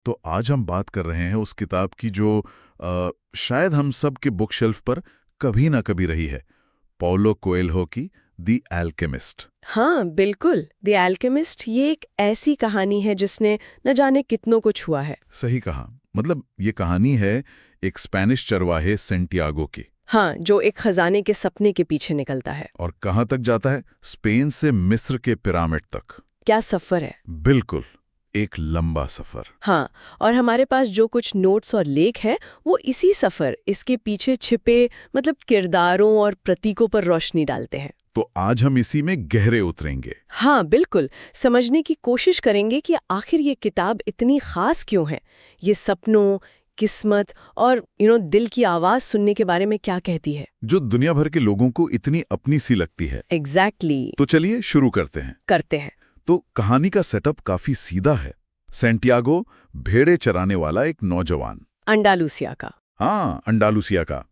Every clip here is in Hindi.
तो आज हम बात कर रहे हैं उस किताब की जो शायद हम सब के बुक शेल्फ पर कभी ना कभी रही है, पौलो कोएल्हो की द एल्केमिस्ट। हाँ बिल्कुल, द एल्केमिस्ट ये एक ऐसी कहानी है जिसने न जाने कितनों को छुआ है। सही कहा। मतलब ये कहानी है एक स्पेनिश चरवाहे सेंटियागो की। हाँ, जो एक खजाने के सपने के पीछे निकलता है। और कहाँ तक जाता है? स्पेन से मिस्र के पिरामिड तक। क्या सफर है। बिल्कुल, एक लंबा सफर। हाँ, और हमारे पास जो कुछ नोट्स और लेख हैं वो इसी सफर, इसके पीछे छिपे मतलब किरदारों और प्रतीकों पर रोशनी डालते हैं। तो आज हम इसी में गहरे उतरेंगे। हाँ बिल्कुल, समझने की कोशिश करेंगे कि आखिर ये किताब इतनी खास क्यों है। ये सपनों, किस्मत और दिल की आवाज सुनने के बारे में क्या कहती है, जो दुनिया भर के लोगों को इतनी अपनी सी लगती है। एग्जैक्टली। तो चलिए शुरू करते हैं। तो कहानी का सेटअप काफी सीधा है। सेंटियागो भेड़े चराने वाला एक नौजवान, अंडालुसिया का। हाँ, अंडालुसिया का,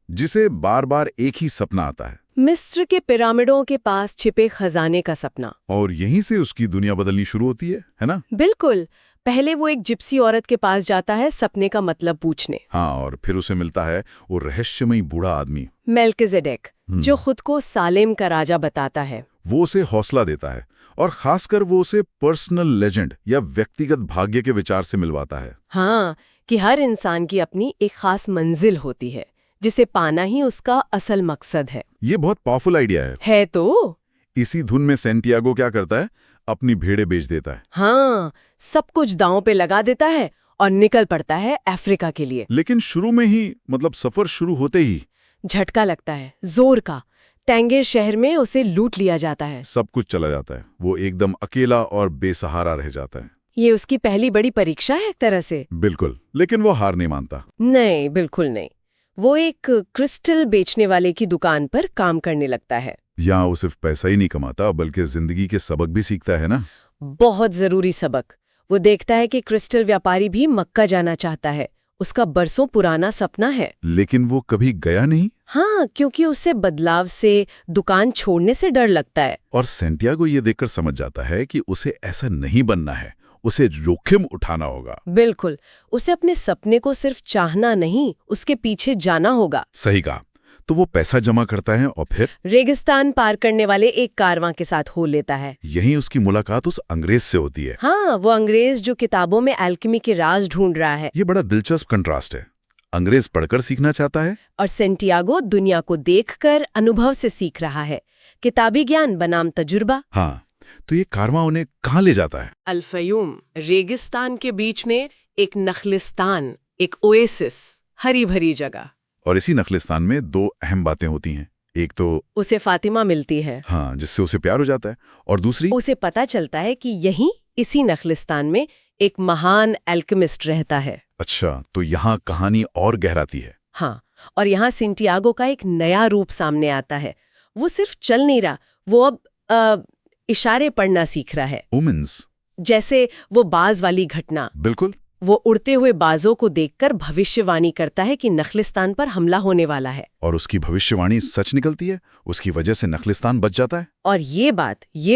जिसे बार बार एक ही सपना आता है, मिस्र के पिरामिडों के पास छिपे खजाने का सपना। और यहीं से उसकी दुनिया बदलनी शुरू होती है ना? बिल्कुल। पहले वो एक जिप्सी औरत के पास जाता है सपने का मतलब पूछने। हाँ, और फिर उसे मिलता है वो रहस्यमयी बूढ़ा आदमी मेल्किजेडेक, जो खुद को सालेम का राजा बताता है। वो उसे हौसला देता है और खासकर वो उसे पर्सनल लेजेंड या व्यक्तिगत भाग्य के विचार से मिलवाता है। हाँ, कि हर इंसान की अपनी एक खास मंजिल होती है जिसे पाना ही उसका असल मकसद है। ये बहुत पावरफुल आइडिया है तो। इसी धुन में सेंटियागो क्या करता है? अपनी भेड़ें बेच देता है। हाँ, सब कुछ दांव पे लगा देता है और निकल पड़ता है अफ्रीका के लिए। लेकिन शुरू में ही, मतलब सफर शुरू होते ही झटका लगता है जोर का। टैंगेर शहर में उसे लूट लिया जाता है। सब कुछ चला जाता है। वो एकदम अकेला और बेसहारा रह जाता है। ये उसकी पहली बड़ी परीक्षा है एक तरह से। बिल्कुल, लेकिन वो हार नहीं मानता। नहीं, बिल्कुल नहीं। वो एक क्रिस्टल बेचने वाले की दुकान पर काम करने लगता है। यहाँ वो सिर्फ पैसा ही नहीं कमाता बल्कि जिंदगी के सबक भी सीखता है ना। बहुत जरूरी सबक। वो देखता है कि क्रिस्टल व्यापारी भी मक्का जाना चाहता है। उसका बरसों पुराना सपना है। लेकिन वो कभी गया नहीं। हाँ, क्योंकि उसे बदलाव से, दुकान छोड़ने से डर लगता है। और सेंटियागो ये देखकर समझ जाता है कि उसे ऐसा नहीं बनना है, उसे जोखिम उठाना होगा। बिल्कुल, उसे अपने सपने को सिर्फ चाहना नहीं, उसके पीछे जाना होगा। सही कहा। तो वो पैसा जमा करता है और फिर रेगिस्तान पार करने वाले एक कारवां के साथ हो लेता है। यहीं उसकी मुलाकात उस अंग्रेज से होती है। हाँ, वो अंग्रेज जो किताबों में एल्केमी के राज ढूंढ रहा है। ये बड़ा दिलचस्प कंट्रास्ट है। अंग्रेज पढ़कर सीखना चाहता है और सेंटियागो दुनिया को देखकर, अनुभव से सीख रहा है। किताबी ज्ञान बनाम तजुर्बा। हाँ, तो ये कारवां उन्हें कहाँ ले जाता है? अल-फयूम, रेगिस्तान के बीच में एक नखलिस्तान, एक ओएसिस, हरी भरी जगह। और इसी नखलिस्तान में दो अहम बातें होती हैं। एक तो उसे फातिमा मिलती है, हाँ, जिससे उसे प्यार हो जाता है, और दूसरी उसे पता चलता है कि यहीं इसी नखलिस्तान में एक महान एल्केमिस्ट रहता है। अच्छा, तो यहाँ कहानी और गहराती है। हाँ, और यहाँ सेंटियागो का एक नया रूप सामने आता है। वो सिर्फ चल नहीं रहा, वो अब इशारे पढ़ना सीख रहा है। ओमेन्स, जैसे वो बाज वाली घटना। बिल्कुल। वो उड़ते हुए बाजों को देखकर भविष्यवाणी करता है कि नखलिस्तान पर हमला होने वाला है। और उसकी भविष्यवाणी सच निकलती है। उसकी वजह से नखलिस्तान बच जाता है। और ये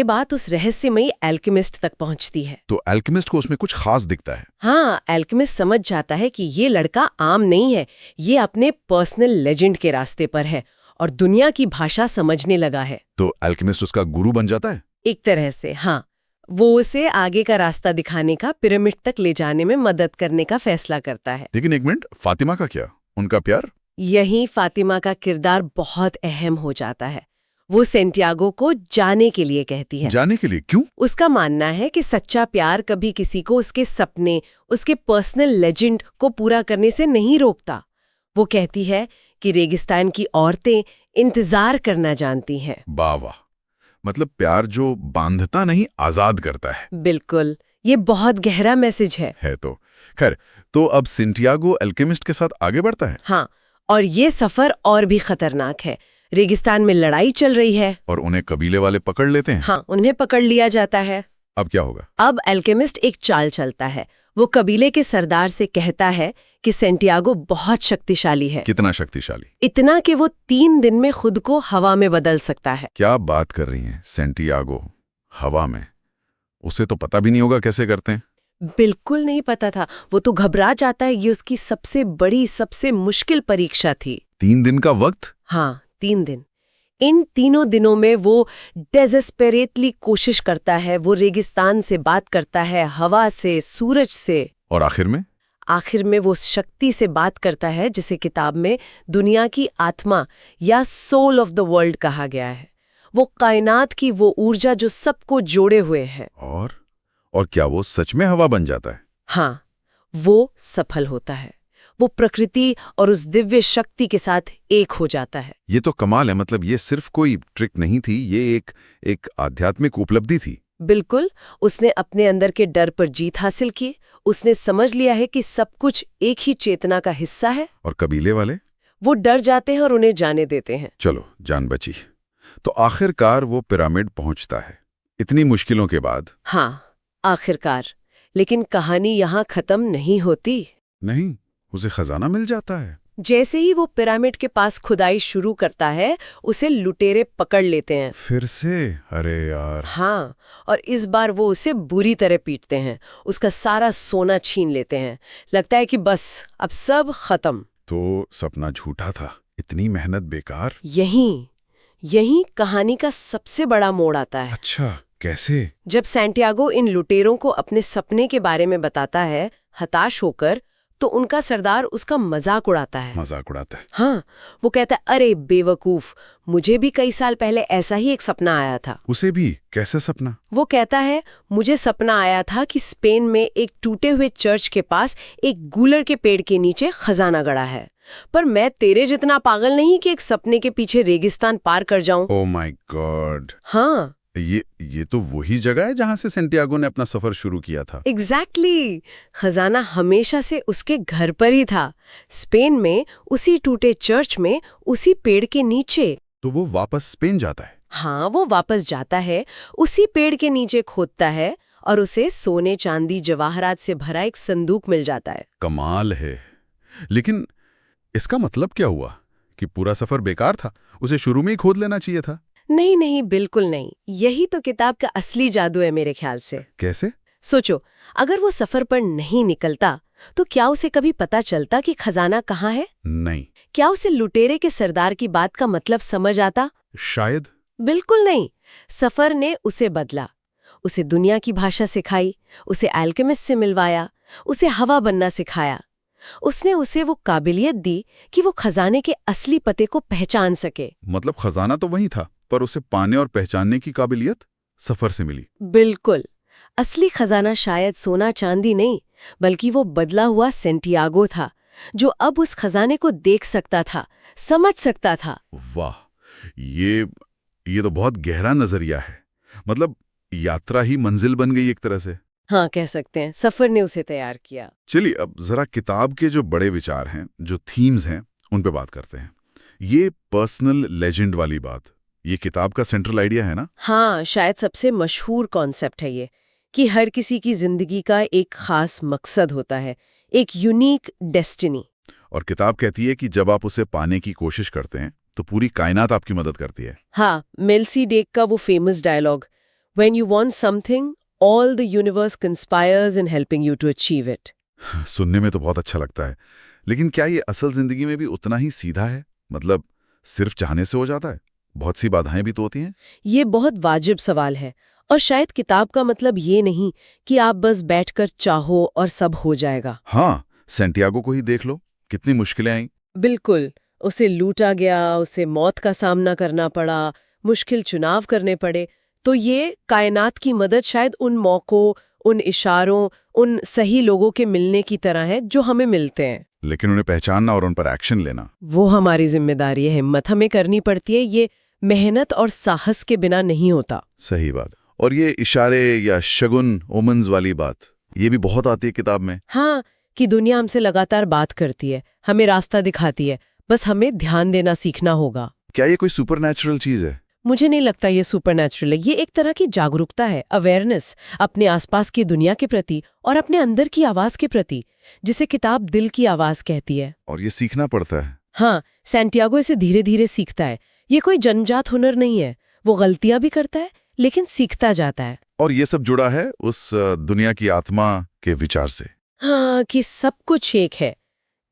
बात उस रहस्यमयी एल्केमिस्ट तक पहुंचती है। तो एल्केमिस्ट को उसमें कुछ खास दिखता है। हाँ, एल्केमिस्ट समझ जाता है कि ये लड़का आम नहीं है, ये अपने पर्सनल लेजेंड के रास्ते पर है और दुनिया की भाषा समझने लगा है। तो एल्केमिस्ट उसका गुरु बन जाता है एक तरह से। हाँ, वो उसे आगे का रास्ता दिखाने का, पिरामिड तक ले जाने में मदद करने का फैसला करता है। लेकिन एक मिनट, फातिमा का क्या? उनका प्यार? यहीं फातिमा का किरदार बहुत अहम हो जाता है। वो सेंटियागो को जाने के लिए कहती है। जाने के लिए? क्यों? उसका मानना है कि सच्चा प्यार कभी किसी को उसके सपने, उसके पर्सनल लेजेंड को पूरा करने से नहीं रोकता। वो कहती है कि रेगिस्तान की औरतें इंतजार करना जानती हैं। वाह वाह, मतलब प्यार जो बांधता नहीं, आजाद करता है। बिल्कुल, ये बहुत गहरा मैसेज है। तो खैर, तो अब सेंटियागो अल्केमिस्ट के साथ आगे बढ़ता है। हाँ, और ये सफर और भी खतरनाक है। रेगिस्तान में लड़ाई चल रही है और उन्हें कबीले वाले पकड़ लेते हैं। हाँ, उन्हें पकड़ लिया जाता है। अब क्या होगा? अब अल्केमिस्ट एक चाल चलता है। वो कबीले के सरदार से कहता है कि सेंटियागो बहुत शक्तिशाली है। कितना शक्तिशाली? इतना कि वो 3 दिन में खुद को हवा में बदल सकता है। क्या बात कर रही हैं? सेंटियागो हवा में? उसे तो पता भी नहीं होगा कैसे करते हैं। बिल्कुल नहीं पता था। वो तो घबरा जाता है, ये उसकी सबसे बड़ी, सबसे मुश्किल परीक्षा थी। 3 दिन का वक्त? हाँ, 3 दिन। इन तीनों दिनों में वो डेज़स्परेटली कोशिश करता है, वो रेगिस्तान से बात करता है, हवा से, सूरज से। और आखिर में? आखिर में वो शक्ति से बात करता है जिसे किताब में दुनिया की आत्मा या सोल ऑफ द वर्ल्ड कहा गया है। वो कायनात की वो ऊर्जा जो सबको जोड़े हुए है। और क्या वो सच में हवा बन जाता है? हाँ, वो सफल होता है। वो प्रकृति और उस दिव्य शक्ति के साथ एक हो जाता है। ये तो कमाल है। मतलब ये सिर्फ कोई ट्रिक नहीं थी, ये एक आध्यात्मिक उपलब्धि थी। बिल्कुल। उसने अपने अंदर के डर पर जीत हासिल की। उसने समझ लिया है कि सब कुछ एक ही चेतना का हिस्सा है। और कबीले वाले? वो डर जाते हैं और उन्हें जाने देते हैं। चलो, जान बची। तो आखिरकार वो पिरामिड पहुंचता है, इतनी मुश्किलों के बाद। हाँ, आखिरकार। लेकिन कहानी यहाँ खत्म नहीं होती। नहीं, उसे खजाना मिल जाता है। जैसे ही वो पिरामिड के पास खुदाई शुरू करता है, उसे लुटेरे पकड़ लेते हैं। फिर से? अरे यार। हाँ, और इस बार वो उसे बुरी तरह पीटते हैं, उसका सारा सोना छीन लेते हैं। लगता है कि बस अब सब खत्म। तो सपना झूठा था, इतनी मेहनत बेकार। यही कहानी का सबसे बड़ा मोड़ आता है। अच्छा, कैसे? जब सैंटियागो इन लुटेरों को अपने सपने के बारे में बताता है, हताश होकर, तो उनका सरदार उसका मजाक उड़ाता है। मजाक उड़ाता है? हाँ, वो कहता है, अरे बेवकूफ, मुझे भी कई साल पहले ऐसा ही एक सपना आया था। उसे भी? कैसा सपना? वो कहता है, मुझे सपना आया था कि स्पेन में एक टूटे हुए चर्च के पास एक गूलर के पेड़ के नीचे खजाना गड़ा है, पर मैं तेरे जितना पागल नहीं कि एक सपने के पीछे रेगिस्तान पार कर जाऊं। Oh my God. हाँ, ये तो वही जगह है जहां से सैंटियागो ने अपना सफर शुरू किया था। एग्जैक्टली। खजाना हमेशा से उसके घर पर ही था, स्पेन में, उसी टूटे चर्च में, उसी पेड़ के नीचे। तो वो वापस स्पेन जाता है? हाँ, वो वापस जाता है, उसी पेड़ के नीचे खोदता है, और उसे सोने चांदी जवाहरात से भरा एक संदूक मिल जाता है। कमाल है। लेकिन इसका मतलब क्या हुआ कि पूरा सफर बेकार था? उसे शुरू में ही खोद लेना चाहिए था। नहीं, बिल्कुल नहीं। यही तो किताब का असली जादू है मेरे ख्याल से। कैसे? सोचो, अगर वो सफर पर नहीं निकलता तो क्या उसे कभी पता चलता कि खजाना कहाँ है? नहीं। क्या उसे लुटेरे के सरदार की बात का मतलब समझ आता? शायद। बिल्कुल नहीं। सफर ने उसे बदला, उसे दुनिया की भाषा सिखाई, उसे एल्केमिस्ट से मिलवाया, उसे हवा बनना सिखाया। उसने उसे वो काबिलियत दी कि वो खजाने के असली पते को पहचान सके। मतलब खजाना तो वही था, पर उसे पाने और पहचानने की काबिलियत सफर से मिली। बिल्कुल। असली खजाना शायद सोना चांदी नहीं, बल्कि वो बदला हुआ सैंटियागो था, जो अब उस खजाने को देख सकता था, समझ सकता था। वाह, ये तो बहुत गहरा नजरिया है। मतलब यात्रा ही मंजिल बन गई एक तरह से। हाँ, कह सकते हैं, सफर ने उसे तैयार किया। चलिए, अब जरा किताब के जो बड़े विचार हैं, जो थीम्स हैं, उन पे बात करते हैं। ये पर्सनल लेजेंड वाली बात, ये किताब का सेंट्रल आइडिया है ना? हाँ, शायद सबसे मशहूर कॉन्सेप्ट है ये, कि हर किसी की जिंदगी का एक खास मकसद होता है, एक यूनिक डेस्टिनी। और किताब कहती है कि जब आप उसे पाने की कोशिश करते हैं तो पूरी कायनात आपकी मदद करती है। हाँ, मेल्सीडेक का वो famous dialogue, when you want something, all the universe conspires in helping you to achieve it. सुनने में तो बहुत अच्छा लगता है, लेकिन क्या ये असल जिंदगी में भी उतना ही सीधा है? मतलब सिर्फ चाहने से हो जाता है? बहुत सी बाधाएं भी तो होती हैं। ये बहुत वाजिब सवाल है, और शायद किताब का मतलब ये नहीं कि आप बस बैठकर चाहो और सब हो जाएगा। हाँ, सैंटियागो को ही देख लो, कितनी मुश्किलें आई। बिल्कुल। उसे लूटा गया, उसे मौत का सामना करना पड़ा, मुश्किल चुनाव करने पड़े। तो ये कायनात की मदद शायद उन मौकों, उन इशारों, उन सही लोगों के मिलने की तरह है जो हमें मिलते हैं। लेकिन उन्हें पहचानना और उन पर एक्शन लेना, वो हमारी जिम्मेदारी है, हिम्मत हमें करनी पड़ती है। ये मेहनत और साहस के बिना नहीं होता। सही बात। और ये इशारे या शगुन, ओमन्स वाली बात, ये भी बहुत आती है किताब में। हाँ, कि दुनिया हमसे लगातार बात करती है, हमें रास्ता दिखाती है, बस हमें ध्यान देना सीखना होगा। क्या ये कोई सुपरनैचुरल चीज है? मुझे नहीं लगता ये सुपरनैचुरल है। ये एक तरह की जागरूकता है, अवेयरनेस, अपने आसपास की दुनिया के प्रति और अपने अंदर की आवाज के प्रति, जिसे किताब दिल की आवाज कहती है। और ये सीखना पड़ता है। हाँ, सैंटियागो इसे धीरे धीरे सीखता है। ये कोई जन्मजात हुनर नहीं है। वो गलतियां भी करता है, लेकिन सीखता जाता है। और ये सब जुड़ा है उस दुनिया की आत्मा के विचार से। हाँ, कि सब कुछ एक है।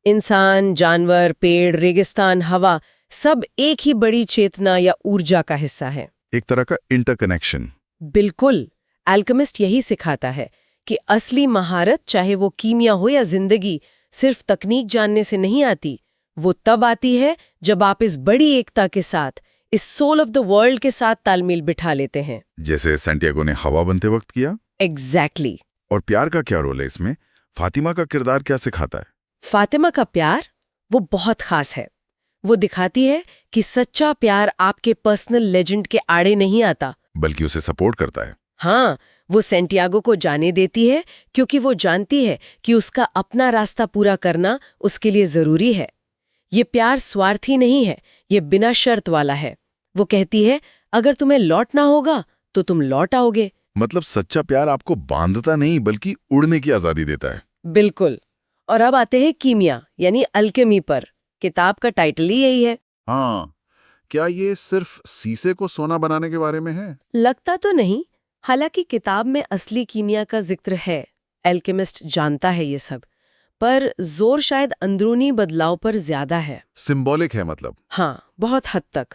इंसान, जानवर, पेड़, रेगिस्तान, हवा, सब एक ही बड़ी चेतना या ऊर्जा का हिस्सा है। एक तरह का इंटरकनेक्शन। बिल्कुल। एल्केमिस्ट यही सिखाता है कि असली महारत, चाहे वो कीमिया हो या जिंदगी, सिर्फ तकनीक जानने से नहीं आती। वो तब आती है जब आप इस बड़ी एकता के साथ, इस सोल ऑफ द वर्ल्ड के साथ तालमेल बिठा लेते हैं। जैसे सैंटियागो ने हवा बनते वक्त किया। एग्जैक्टली। और प्यार का क्या रोल है इसमें? फातिमा का किरदार क्या सिखाता है? फातिमा का प्यार वो बहुत खास है। वो दिखाती है कि सच्चा प्यार आपके पर्सनल लेजेंड के आड़े नहीं आता, बल्कि उसे सपोर्ट करता है। हाँ, वो सैंटियागो को जाने देती है क्योंकि वो जानती है कि उसका अपना रास्ता पूरा करना उसके लिए जरूरी है। ये प्यार स्वार्थी नहीं है, ये बिना शर्त वाला है। वो कहती है, अगर तुम्हें लौटना होगा तो तुम लौट आओगे। मतलब सच्चा प्यार आपको बांधता नहीं बल्कि उड़ने की आजादी देता है। बिल्कुल। और अब आते हैं कीमिया यानी अल्केमी पर। किताब का टाइटल ही यही है। हाँ, क्या ये सिर्फ शीशे को सोना बनाने के बारे में है? लगता तो नहीं, हालांकि किताब में असली कीमिया का जिक्र है। एल्केमिस्ट जानता है ये सब, पर जोर शायद अंदरूनी बदलाव पर ज्यादा है। सिंबॉलिक है मतलब? हाँ, बहुत हद तक।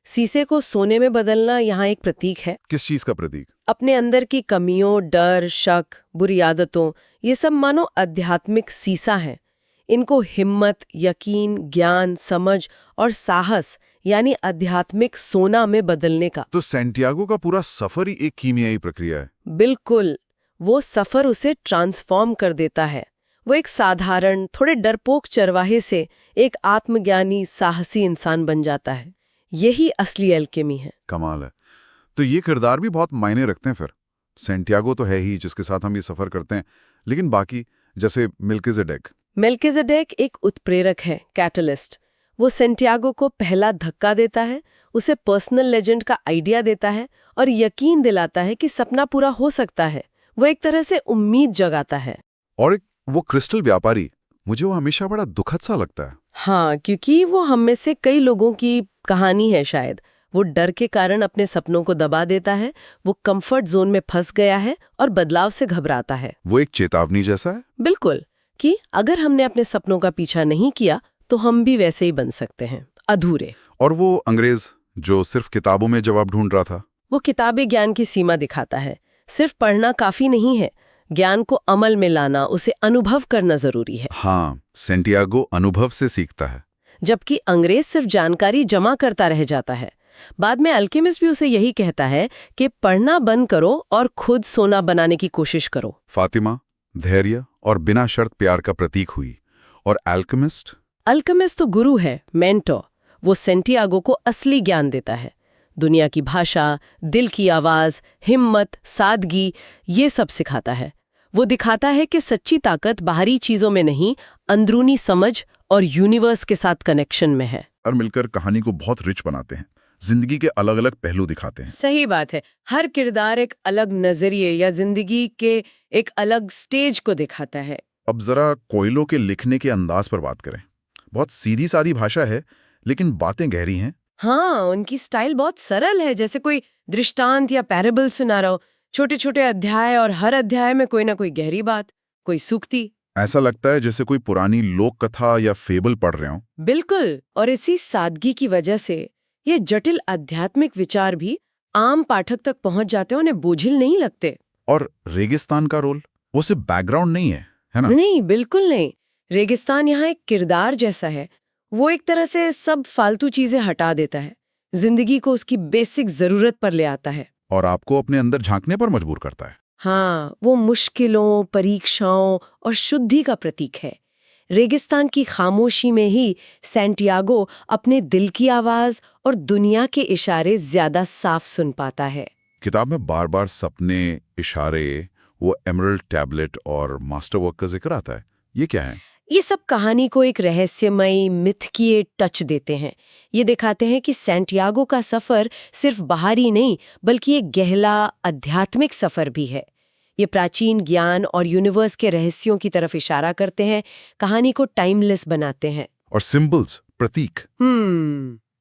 शीशे को सोने में बदलना यहाँ एक प्रतीक है। किस चीज का प्रतीक? अपने अंदर की कमियों, डर, शक, बुरी आदतों, ये सब मानो आध्यात्मिक शीशा हैं। इनको हिम्मत, यकीन, ज्ञान, समझ और साहस यानी आध्यात्मिक सोना में बदलने का। तो सैंटियागो का पूरा सफर ही एक कीमियाई प्रक्रिया है। बिल्कुल। वो सफर उसे ट्रांसफॉर्म कर देता है। वो एक साधारण, थोड़े डरपोक चरवाहे से एक आत्मज्ञानी, साहसी इंसान बन जाता है। यही असली एल्केमी है। कमाल है। तो ये किरदार भी बहुत मायने रखते हैं फिर। सैंटियागो तो है ही जिसके साथ हम ये सफर करते हैं, लेकिन बाकी जैसे मेल्किजेडेक। मेल्किजेडेक एक उत्प्रेरक है, कैटलिस्ट। वो सैंटियागो को पहला धक्का देता है, उसे पर्सनल लेजेंड का आइडिया देता है और यकीन दिलाता है कि सपना पूरा हो सकता है। वो एक तरह से उम्मीद जगाता है। और एक वो क्रिस्टल व्यापारी, मुझे वो हमेशा बड़ा दुखद सा लगता है। हाँ, क्योंकि वो हम में से कई लोगों की कहानी है शायद। वो डर के कारण अपने सपनों को दबा देता है, वो कंफर्ट जोन में फंस गया है और बदलाव से घबराता है। वो एक चेतावनी जैसा है। बिल्कुल, कि अगर हमने अपने सपनों का पीछा नहीं किया तो हम भी वैसे ही बन सकते हैं, अधूरे। और वो अंग्रेज जो सिर्फ किताबों में जवाब ढूंढ रहा था, वो किताबी ज्ञान की सीमा दिखाता है। सिर्फ पढ़ना काफी नहीं है, ज्ञान को अमल में लाना, उसे अनुभव करना जरूरी है। हाँ, सैंटियागो अनुभव से सीखता है। जबकि अंग्रेज सिर्फ जानकारी जमा करता रह जाता है। बाद में अल्केमिस्ट भी उसे यही कहता है कि पढ़ना बंद करो और खुद सोना बनाने की कोशिश करो। फातिमा धैर्य और बिना शर्त प्यार का प्रतीक हुई। और अल्केमिस्ट तो गुरु है, मेंटोर। वो सैंटियागो को असली ज्ञान देता है। दुनिया की भाषा, दिल की आवाज, हिम्मत, सादगी, ये सब सिखाता है। वो दिखाता है कि सच्ची ताकत बाहरी चीजों में नहीं, अंदरूनी समझ और यूनिवर्स के साथ कनेक्शन में है। और मिलकर कहानी को बहुत रिच बनाते हैं, जिंदगी के अलग अलग पहलू दिखाते हैं। सही बात है। हर किरदार एक अलग नजरिए या जिंदगी के एक अलग स्टेज को दिखाता है। अब जरा कोयलो के लिखने के अंदाज पर बात करें। बहुत सीधी सादी भाषा है, लेकिन बातें गहरी हैं। हाँ, उनकी स्टाइल बहुत सरल है, जैसे कोई दृष्टांत या पैराबल सुना रहा हो। छोटे छोटे अध्याय और हर अध्याय में कोई ना कोई गहरी बात, कोई सूक्ति। ऐसा लगता है जैसे कोई पुरानी लोक कथा या फेबल पढ़ रहे हो। बिल्कुल। और इसी सादगी की वजह से ये जटिल आध्यात्मिक विचार भी आम पाठक तक पहुंच जाते हैं, उन्हें बोझिल नहीं लगते। और रेगिस्तान का रोल, वो सिर्फ बैकग्राउंड नहीं है ना? नहीं, बिल्कुल नहीं। रेगिस्तान यहाँ एक किरदार जैसा है। वो एक तरह से सब फालतू चीजें हटा देता है, जिंदगी को उसकी बेसिक जरूरत पर ले आता है और आपको अपने अंदर झांकने पर मजबूर करता है। हाँ, वो मुश्किलों, परीक्षाओं और शुद्धि का प्रतीक है। रेगिस्तान की खामोशी में ही सैंटियागो अपने दिल की आवाज और दुनिया के इशारे ज्यादा साफ सुन पाता है। किताब में बार बार सपने, इशारे, वो एमरल्ड टैबलेट और मास्टर वर्क का जिक्र आता है। ये क्या है? ये सब कहानी को एक रहस्यमयी, मिथकीय टच देते हैं। ये दिखाते हैं कि सैंटियागो का सफर सिर्फ बाहरी नहीं, बल्कि एक गहरा आध्यात्मिक सफर भी है। ये प्राचीन ज्ञान और यूनिवर्स के रहस्यों की तरफ इशारा करते हैं, कहानी को टाइमलेस बनाते हैं। और सिंबल्स, प्रतीक,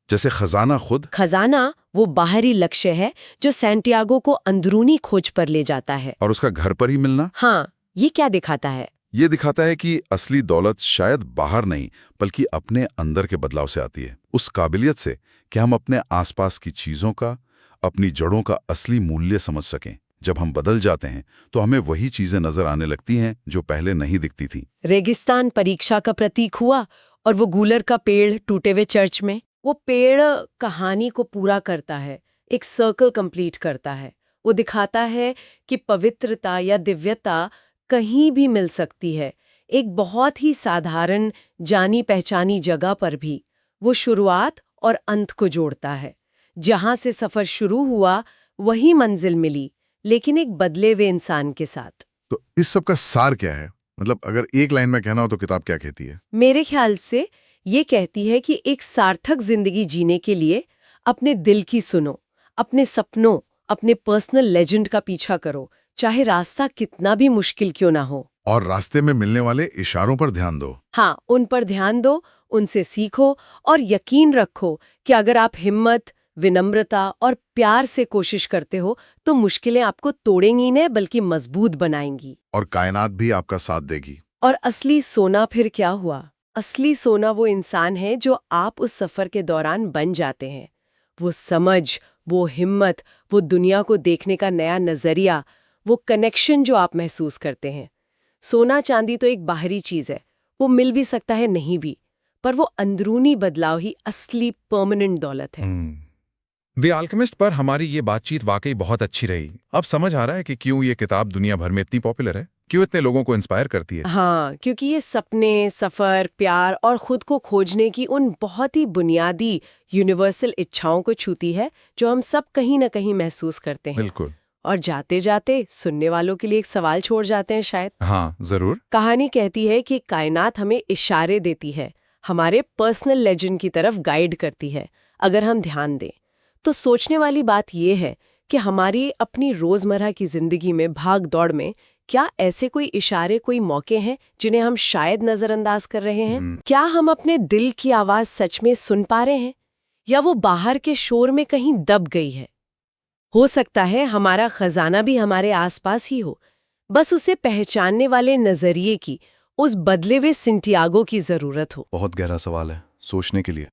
जैसे खजाना खुद। खजाना वो बाहरी लक्ष्य है जो सैंटियागो को अंदरूनी खोज पर ले जाता है। और उसका घर पर ही मिलना? हाँ, ये क्या दिखाता है? ये दिखाता है कि असली दौलत शायद बाहर नहीं बल्कि अपने अंदर के बदलाव से आती है, उस काबिलियत से कि हम अपने आसपास की चीजों का, अपनी जड़ों का असली मूल्य समझ सकें। जब हम बदल जाते हैं तो हमें वही चीजें नजर आने लगती हैं जो पहले नहीं दिखती थी। रेगिस्तान परीक्षा का प्रतीक हुआ और वो गूलर का पेड़ टूटे हुए चर्च में, वो पेड़ कहानी को पूरा करता है, एक सर्कल कंप्लीट करता है। वो दिखाता है कि पवित्रता या दिव्यता कहीं भी मिल सकती है, एक बहुत ही साधारण जानी पहचानी जगह पर भी। वो शुरुआत और अंत को जोड़ता है। जहां से सफर शुरू हुआ वही मंजिल मिली, लेकिन एक बदले हुए इंसान के साथ। तो इस सब का सार क्या है? मतलब अगर एक लाइन में कहना हो तो किताब क्या कहती है? मेरे ख्याल से ये कहती है कि एक सार्थक जिंदगी जीने के लिए अपने दिल की सुनो, अपने सपनों, अपने पर्सनल लेजेंड का पीछा करो, चाहे रास्ता कितना भी मुश्किल क्यों ना हो। और रास्ते में मिलने वाले इशारों पर ध्यान दो। हाँ, उन पर ध्यान दो, उनसे सीखो और यकीन रखो कि अगर आप हिम्मत, विनम्रता और प्यार से कोशिश करते हो तो मुश्किलें आपको तोड़ेंगी नहीं बल्कि मजबूत बनाएंगी। और कायनात भी आपका साथ देगी। और असली सोना फिर क्या हुआ? असली सोना वो इंसान है जो आप उस सफर के दौरान बन जाते हैं। वो समझ, वो हिम्मत, वो दुनिया को देखने का नया नजरिया, वो कनेक्शन जो आप महसूस करते हैं। सोना चांदी तो एक बाहरी चीज है, वो मिल भी सकता है, नहीं भी, पर वो अंदरूनी बदलाव ही असली परमानेंट दौलत है। द अल्केमिस्ट पर हमारी ये बातचीत वाकई बहुत अच्छी रही। अब समझ आ रहा है कि क्यों ये किताब दुनिया भर में इतनी पॉपुलर है, क्यों इतने लोगों को इंस्पायर करती है। हाँ, क्योंकि ये सपने, सफर, प्यार और खुद को खोजने की उन बहुत ही बुनियादी यूनिवर्सल इच्छाओं को छूती है जो हम सब कहीं ना कहीं महसूस करते हैं। बिल्कुल। और जाते जाते सुनने वालों के लिए एक सवाल छोड़ जाते हैं शायद। हाँ, जरूर। कहानी कहती है कि कायनात हमें इशारे देती है, हमारे पर्सनल लेजेंड की तरफ गाइड करती है, अगर हम ध्यान दें। तो सोचने वाली बात यह है कि हमारी अपनी रोजमर्रा की जिंदगी में भाग दौड़ में क्या ऐसे कोई इशारे, कोई मौके हैं जिन्हें हम शायद नजरअंदाज कर रहे हैं? क्या हम अपने दिल की आवाज सच में सुन पा रहे हैं, या वो बाहर के शोर में कहीं दब गई है? हो सकता है हमारा खजाना भी हमारे आसपास ही हो, बस उसे पहचानने वाले नजरिए की, उस बदले हुए सिंटियागो की जरूरत हो। बहुत गहरा सवाल है, सोचने के लिए।